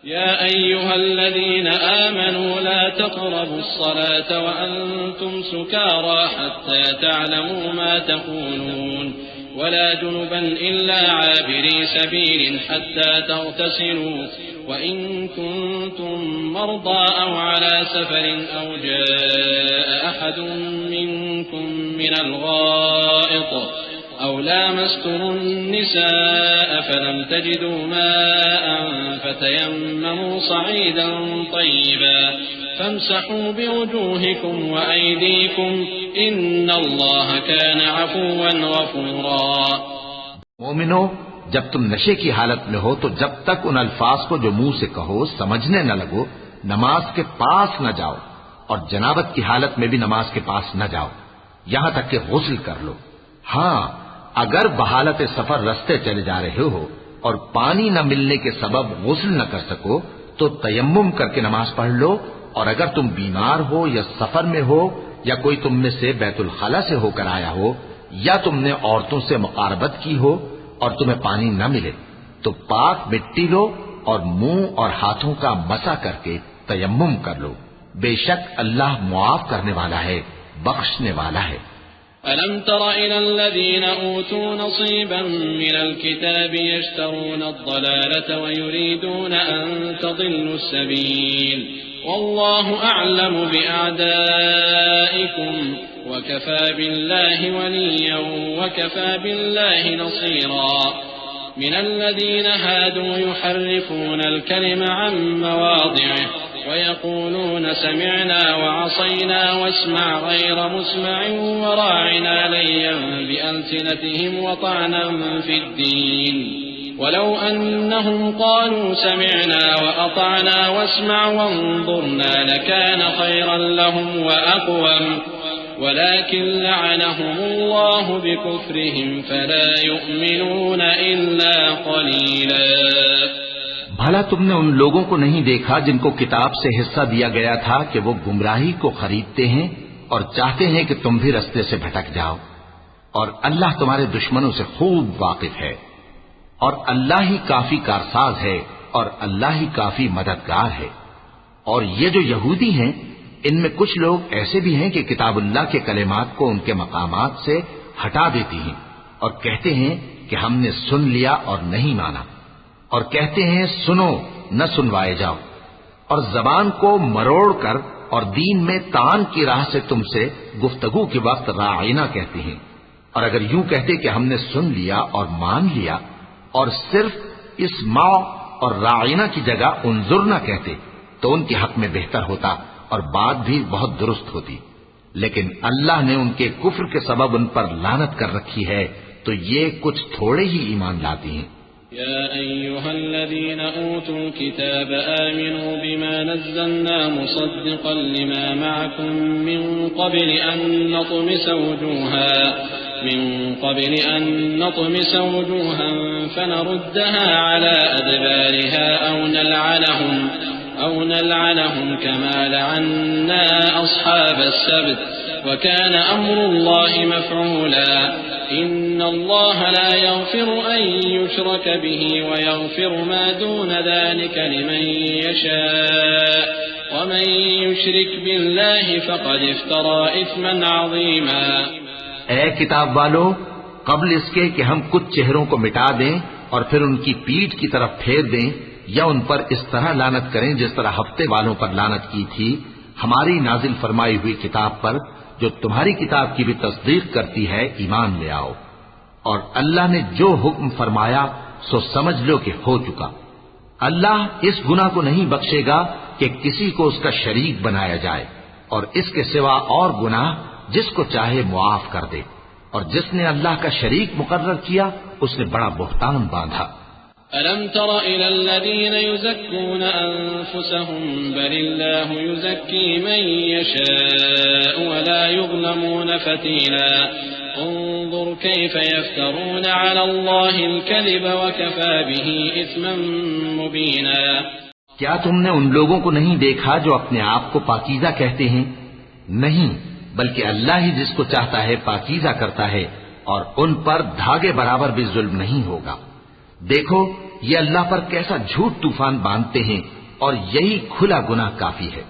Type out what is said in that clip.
يا أيها الذين آمنوا لا تقربوا الصلاة وأنتم سكارى حتى تعلموا ما تقولون ولا جنبا إلا عابري سبيل حتى تغتسلوا وإن كنتم مرضى أو على سفر أو جاء أحد منكم من الغائط أو لامستم النساء فلم تجدوا ماء فتيمموا صعيدا طيبا فامسحوا بوجوهكم وأيديكم إن الله كان عفوا غفورا۔ مومنو، جب تم نشے کی حالت میں ہو تو جب تک ان الفاظ کو جو منہ سے کہو سمجھنے نہ لگو نماز کے پاس نہ جاؤ، اور جنابت کی حالت میں بھی نماز کے پاس نہ جاؤ یہاں تک کہ غسل کر لو۔ ہاں، اگر بحالت سفر رستے چلے جا رہے ہو اور پانی نہ ملنے کے سبب غسل نہ کر سکو تو تیمم کر کے نماز پڑھ لو، اور اگر تم بیمار ہو یا سفر میں ہو یا کوئی تم میں سے بیت الخلا سے ہو کر آیا ہو یا تم نے عورتوں سے مقاربت کی ہو اور تمہیں پانی نہ ملے تو پاک مٹی لو اور منہ اور ہاتھوں کا مسح کر کے تیمم کر لو، بے شک اللہ معاف کرنے والا ہے، بخشنے والا ہے۔ ألم تر إلى الذين أوتوا نصيبا من الكتاب يشترون الضلالة ويريدون أن تضلوا السبيل والله أعلم بأعدائكم وكفى بالله وليا وكفى بالله نصيرا من الذين هادوا يحرفون الكلم عن مواضعه ويقولون سمعنا وعصينا واسمع غير مسمع وراعنا ليا بألسنتهم وطعنا في الدين ولو أنهم قالوا سمعنا وأطعنا واسمع وانظرنا لكان خيرا لهم وأقوم ولكن لعنهم الله بكفرهم فلا يؤمنون إلا قليلا۔ بھلا تم نے ان لوگوں کو نہیں دیکھا جن کو کتاب سے حصہ دیا گیا تھا کہ وہ گمراہی کو خریدتے ہیں اور چاہتے ہیں کہ تم بھی رستے سے بھٹک جاؤ، اور اللہ تمہارے دشمنوں سے خوب واقف ہے، اور اللہ ہی کافی کارساز ہے، اور اللہ ہی کافی مددگار ہے۔ اور یہ جو یہودی ہیں ان میں کچھ لوگ ایسے بھی ہیں کہ کتاب اللہ کے کلمات کو ان کے مقامات سے ہٹا دیتی ہیں اور کہتے ہیں کہ ہم نے سن لیا اور نہیں مانا، اور کہتے ہیں سنو نہ سنوائے جاؤ، اور زبان کو مروڑ کر اور دین میں تان کی راہ سے تم سے گفتگو کے وقت راعینا کہتے ہیں، اور اگر یوں کہتے کہ ہم نے سن لیا اور مان لیا اور صرف اسمع اور راعینا کی جگہ انظر نہ کہتے تو ان کے حق میں بہتر ہوتا اور بات بھی بہت درست ہوتی، لیکن اللہ نے ان کے کفر کے سبب ان پر لعنت کر رکھی ہے تو یہ کچھ تھوڑے ہی ایمان لاتے ہیں۔ يا أيها الذين أوتوا الكتاب آمنوا بما نزلنا مصدقا لما معكم من قبل أن نطمس وجوها فنردها على أدبارها أو نلعنهم كما لعنا أصحاب السبت وكان أمر الله مفعولا إن الله لا يغفر أن يشرك به ويغفر ما دون ذلك لمن يشاء ومن يشرك بالله فقد افترى إثما عظيما۔ اے کتاب والو، قبل اس کے کہ ہم کچھ چہروں کو مٹا دیں اور پھر ان کی پیٹھ کی طرف پھیر دیں یا ان پر اس طرح لعنت کریں جس طرح ہفتے والوں پر لعنت کی تھی، ہماری نازل فرمائی ہوئی کتاب پر جو تمہاری کتاب کی بھی تصدیق کرتی ہے ایمان لے آؤ، اور اللہ نے جو حکم فرمایا سو سمجھ لو کہ ہو چکا۔ اللہ اس گناہ کو نہیں بخشے گا کہ کسی کو اس کا شریک بنایا جائے، اور اس کے سوا اور گناہ جس کو چاہے معاف کر دے، اور جس نے اللہ کا شریک مقرر کیا اس نے بڑا بہتان باندھا۔ ألم تر إلى الذين يزكون أنفسهم بل الله يزكي من يشاء ولا يظلمون فتيلا انظر كيف يفترون على الله الكذب وكفى به إثما مبينا۔ کیا تم نے ان لوگوں کو نہیں دیکھا جو اپنے آپ کو پاکیزہ کہتے ہیں؟ نہیں، بلکہ اللہ ہی جس کو چاہتا ہے پاکیزہ کرتا ہے، اور ان پر دھاگے برابر بھی ظلم نہیں ہوگا۔ دیکھو یہ اللہ پر کیسا جھوٹ طوفان باندھتے ہیں اور یہی کھلا گناہ کافی ہے۔